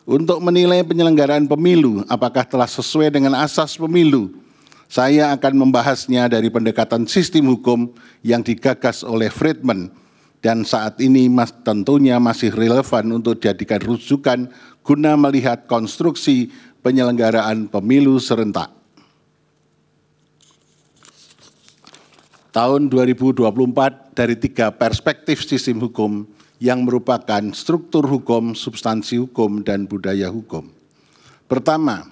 Untuk menilai penyelenggaraan pemilu apakah telah sesuai dengan asas pemilu, saya akan membahasnya dari pendekatan sistem hukum yang digagas oleh Friedman dan saat ini tentunya masih relevan untuk dijadikan rujukan guna melihat konstruksi penyelenggaraan pemilu serentak. Tahun 2024 dari 3 perspektif sistem hukum yang merupakan struktur hukum, substansi hukum, dan budaya hukum. Pertama,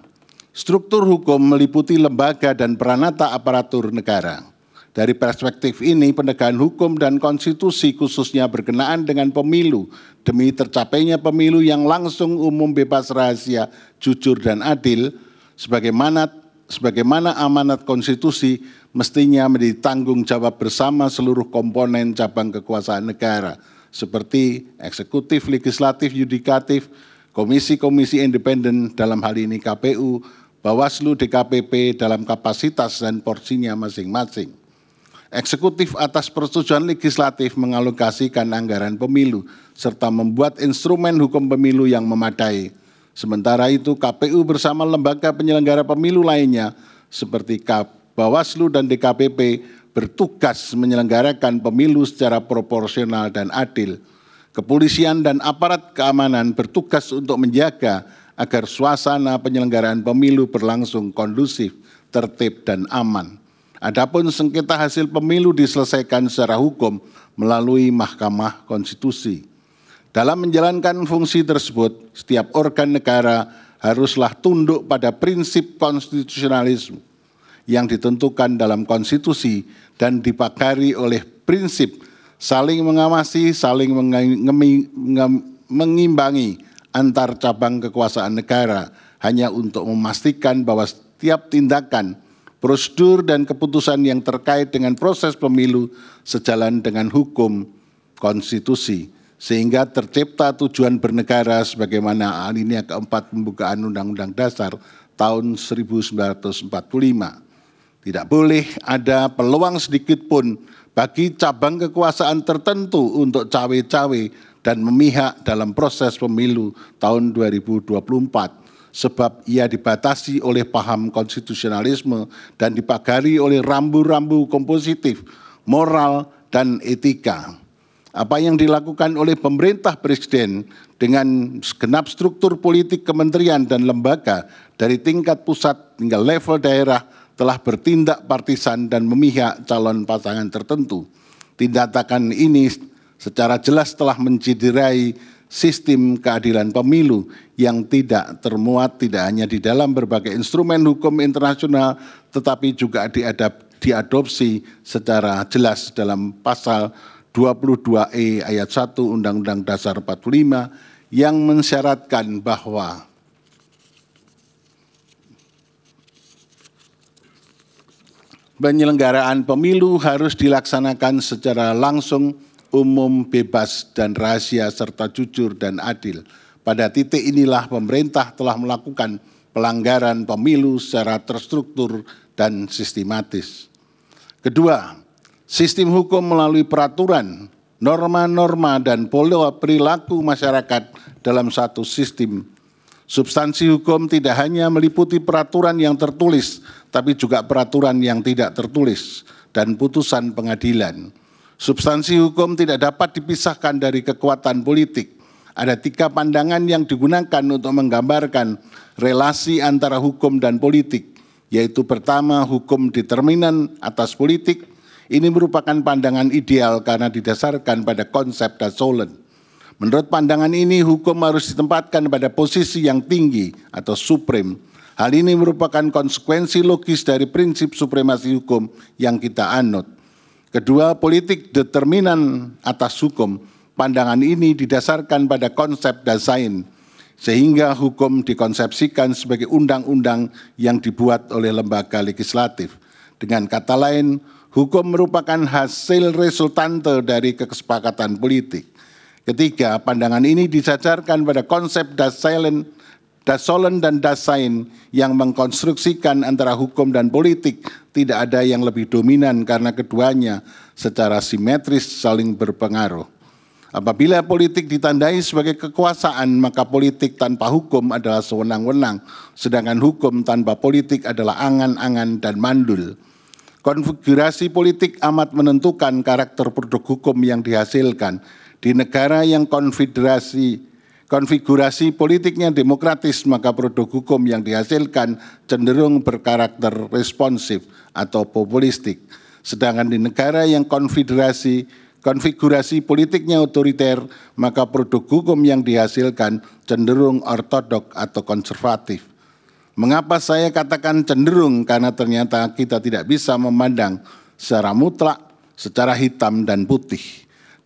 struktur hukum meliputi lembaga dan peranata aparatur negara. Dari perspektif ini, penegakan hukum dan konstitusi khususnya berkenaan dengan pemilu demi tercapainya pemilu yang langsung, umum, bebas, rahasia, jujur, dan adil, sebagaimana amanat konstitusi mestinya menjadi tanggung jawab bersama seluruh komponen cabang kekuasaan negara, seperti eksekutif, legislatif, yudikatif, komisi-komisi independen dalam hal ini KPU, Bawaslu, DKPP dalam kapasitas dan porsinya masing-masing. Eksekutif atas persetujuan legislatif mengalokasikan anggaran pemilu serta membuat instrumen hukum pemilu yang memadai. Sementara itu KPU bersama lembaga penyelenggara pemilu lainnya seperti Bawaslu dan DKPP bertugas menyelenggarakan pemilu secara proporsional dan adil. Kepolisian dan aparat keamanan bertugas untuk menjaga agar suasana penyelenggaraan pemilu berlangsung kondusif, tertib, dan aman. Adapun sengketa hasil pemilu diselesaikan secara hukum melalui Mahkamah Konstitusi. Dalam menjalankan fungsi tersebut, setiap organ negara haruslah tunduk pada prinsip konstitusionalisme yang ditentukan dalam konstitusi dan dipagari oleh prinsip saling mengawasi, saling mengimbangi antar cabang kekuasaan negara hanya untuk memastikan bahwa setiap tindakan, prosedur, dan keputusan yang terkait dengan proses pemilu sejalan dengan hukum konstitusi, sehingga tercipta tujuan bernegara sebagaimana alinea keempat pembukaan Undang-Undang Dasar tahun 1945. Tidak boleh ada peluang sedikit pun bagi cabang kekuasaan tertentu untuk cawe-cawe dan memihak dalam proses pemilu tahun 2024, sebab ia dibatasi oleh paham konstitusionalisme dan dipagari oleh rambu-rambu kompositif, moral, dan etika. Apa yang dilakukan oleh pemerintah presiden dengan segenap struktur politik kementerian dan lembaga dari tingkat pusat hingga level daerah telah bertindak partisan dan memihak calon pasangan tertentu. Tindakan ini secara jelas telah menciderai sistem keadilan pemilu yang tidak termuat tidak hanya di dalam berbagai instrumen hukum internasional, tetapi juga diadopsi secara jelas dalam pasal 22E ayat 1 Undang-Undang Dasar 45 yang mensyaratkan bahwa penyelenggaraan pemilu harus dilaksanakan secara langsung, umum, bebas, dan rahasia, serta jujur dan adil. Pada titik inilah pemerintah telah melakukan pelanggaran pemilu secara terstruktur dan sistematis. Kedua, sistem hukum melalui peraturan, norma-norma, dan pola perilaku masyarakat dalam satu sistem. Substansi hukum tidak hanya meliputi peraturan yang tertulis, tapi juga peraturan yang tidak tertulis dan putusan pengadilan. Substansi hukum tidak dapat dipisahkan dari kekuatan politik. Ada 3 pandangan yang digunakan untuk menggambarkan relasi antara hukum dan politik, yaitu pertama, hukum determinan atas politik. Ini merupakan pandangan ideal karena didasarkan pada konsep Dassollen. Menurut pandangan ini, hukum harus ditempatkan pada posisi yang tinggi atau supreme. Hal ini merupakan konsekuensi logis dari prinsip supremasi hukum yang kita anut. Kedua, politik determinan atas hukum. Pandangan ini didasarkan pada konsep Dasein, sehingga hukum dikonsepsikan sebagai undang-undang yang dibuat oleh lembaga legislatif. Dengan kata lain, hukum merupakan hasil resultante dari kesepakatan politik. Ketiga, pandangan ini disajarkan pada konsep Dassollen dan Dasein yang mengkonstruksikan antara hukum dan politik tidak ada yang lebih dominan karena keduanya secara simetris saling berpengaruh. Apabila politik ditandai sebagai kekuasaan, maka politik tanpa hukum adalah sewenang-wenang, sedangkan hukum tanpa politik adalah angan-angan dan mandul. Konfigurasi politik amat menentukan karakter produk hukum yang dihasilkan. Di negara yang konfigurasi politiknya demokratis, maka produk hukum yang dihasilkan cenderung berkarakter responsif atau populistik. Sedangkan di negara yang konfigurasi politiknya otoriter, maka produk hukum yang dihasilkan cenderung ortodok atau konservatif. Mengapa saya katakan cenderung? Karena ternyata kita tidak bisa memandang secara mutlak, secara hitam dan putih.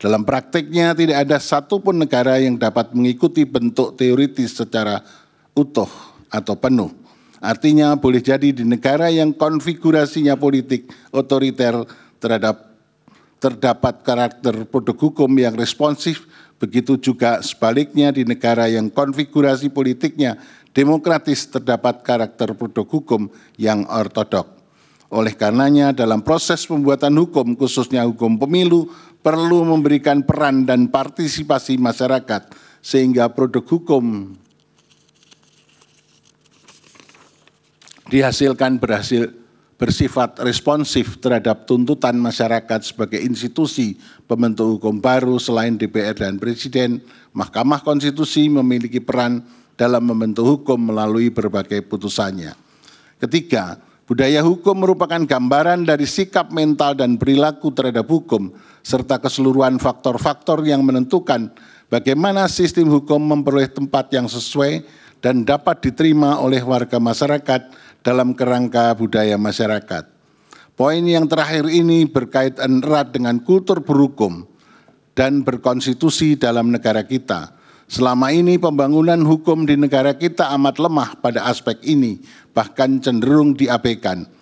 Dalam prakteknya tidak ada satupun negara yang dapat mengikuti bentuk teoritis secara utuh atau penuh. Artinya boleh jadi di negara yang konfigurasinya politik otoriter terdapat karakter produk hukum yang responsif, begitu juga sebaliknya di negara yang konfigurasi politiknya demokratis terdapat karakter produk hukum yang ortodok. Oleh karenanya dalam proses pembuatan hukum, khususnya hukum pemilu, perlu memberikan peran dan partisipasi masyarakat sehingga produk hukum dihasilkan bersifat responsif terhadap tuntutan masyarakat sebagai institusi pembentuk hukum baru. Selain DPR dan Presiden, Mahkamah Konstitusi memiliki peran dalam membentuk hukum melalui berbagai putusannya. Ketiga, budaya hukum merupakan gambaran dari sikap mental dan perilaku terhadap hukum, serta keseluruhan faktor-faktor yang menentukan bagaimana sistem hukum memperoleh tempat yang sesuai dan dapat diterima oleh warga masyarakat dalam kerangka budaya masyarakat. Poin yang terakhir ini berkaitan erat dengan kultur berhukum dan berkonstitusi dalam negara kita. Selama ini pembangunan hukum di negara kita amat lemah pada aspek ini, bahkan cenderung diabaikan.